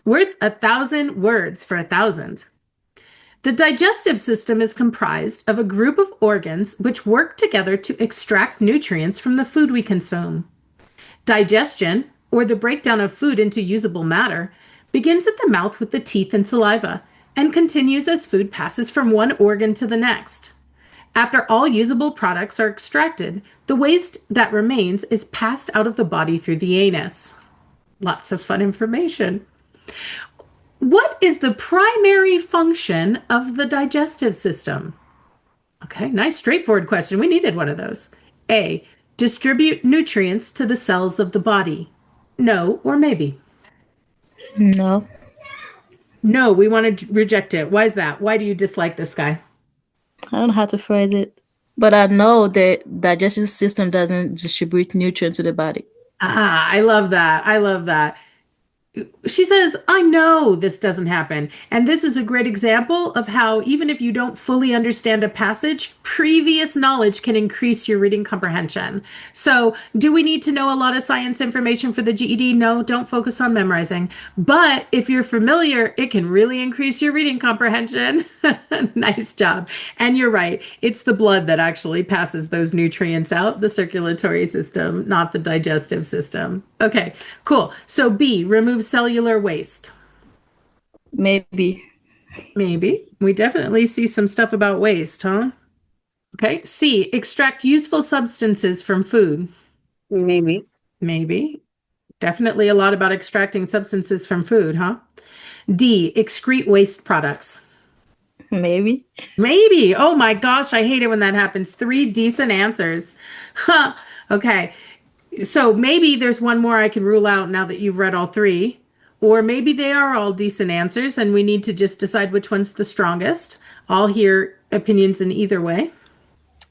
Worth 1,000 words for 1,000. The digestive system is comprised of a group of organs which work together to extract nutrients from the food we consume. Digestion, or the breakdown of food into usable matter, begins at the mouth with the teeth and saliva and continues as food passes from one organ to the next. After all usable products are extracted, the waste that remains is passed out of the body through the anus. Lots of fun information. What is the primary function of the digestive system? Okay, nice straightforward question. We needed one of those. A, distribute nutrients to the cells of the body. No or maybe? No, No, we want to reject it. Why is that? Why do you dislike this guy? I don't know how to phrase it. But I know that digestive system doesn't distribute nutrients to the body. Ah, I love that. I love that. She says, I know this doesn't happen. And this is a great example of how, even if you don't fully understand a passage, previous knowledge can increase your reading comprehension. So, do we need to know a lot of science information for the GED? No, don't focus on memorizing. But if you're familiar, it can really increase your reading comprehension. Nice job. And you're right. It's the blood that actually passes those nutrients out, the circulatory system, not the digestive system. Okay, cool. So, B, remove cellular waste. Maybe. Maybe. We definitely see some stuff about waste, huh? Okay. C, extract useful substances from food. Maybe. Maybe. Definitely a lot about extracting substances from food, huh? D, excrete waste products. Maybe. Maybe. Oh my gosh, I hate it when that happens. Three decent answers. Huh. Okay. So maybe there's one more I can rule out now that you've read all three. Or maybe they are all decent answers and we need to just decide which one's the strongest. I'll hear opinions in either way.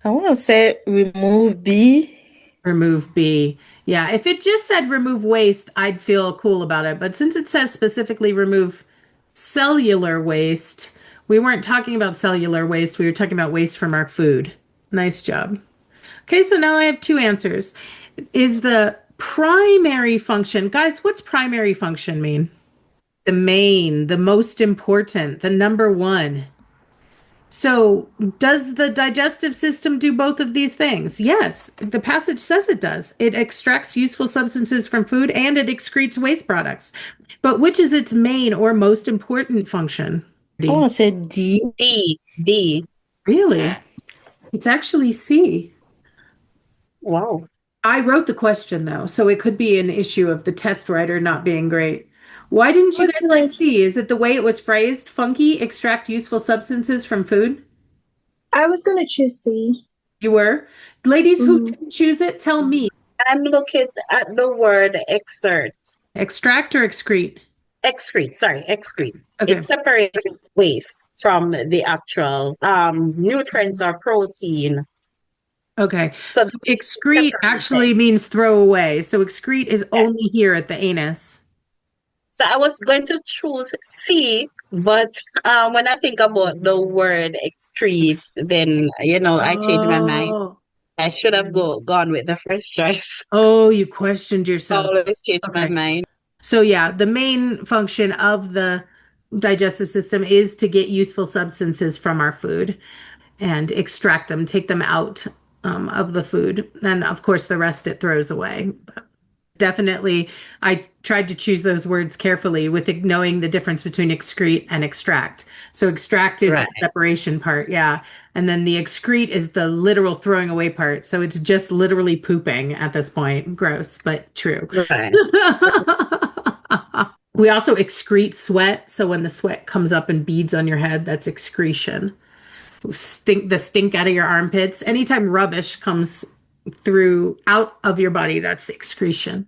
I want to say remove B. Remove B. Yeah, if it just said remove waste, I'd feel cool about it. But since it says specifically remove cellular waste, we weren't talking about cellular waste. We were talking about waste from our food. Nice job. Okay, so now I have two answers. Is the primary function, guys, what's primary function mean? The main, the most important, the number one. So, does the digestive system do both of these things? Yes, the passage says it does. It extracts useful substances from food and it excretes waste products. But which is its main or most important function? I want to say D. D. Really? It's actually C. Wow. I wrote the question though, so it could be an issue of the test writer not being great. Why didn't you What's guys like the- C? Is it the way it was phrased? Funky, extract useful substances from food? I was gonna choose C. You were? Ladies who Mhm. didn't choose it, tell me. I'm looking at the word exert. Extract or excrete? Excrete, sorry, excrete. Okay. It separates waste from the actual nutrients or protein. Okay. So So excrete separates actually it. means throw away. So excrete is only Yes. here at the anus. So I was going to choose C, but when I think about the word excrete, then I changed my mind. Oh. I should have gone with the first choice. Oh, you questioned yourself. Always change my Okay. mind. So yeah, the main function of the digestive system is to get useful substances from our food and extract them, take them out of the food. And of course, the rest it throws away. But definitely, I tried to choose those words carefully with knowing the difference between excrete and extract. So extract is the Right, separation part, yeah. And then the excrete is the literal throwing away part. So it's just literally pooping at this point. Gross, but true. right. We also excrete sweat. So when the sweat comes up and beads on your head, that's excretion. The stink out of your armpits. Anytime rubbish comes through out of your body, that's excretion.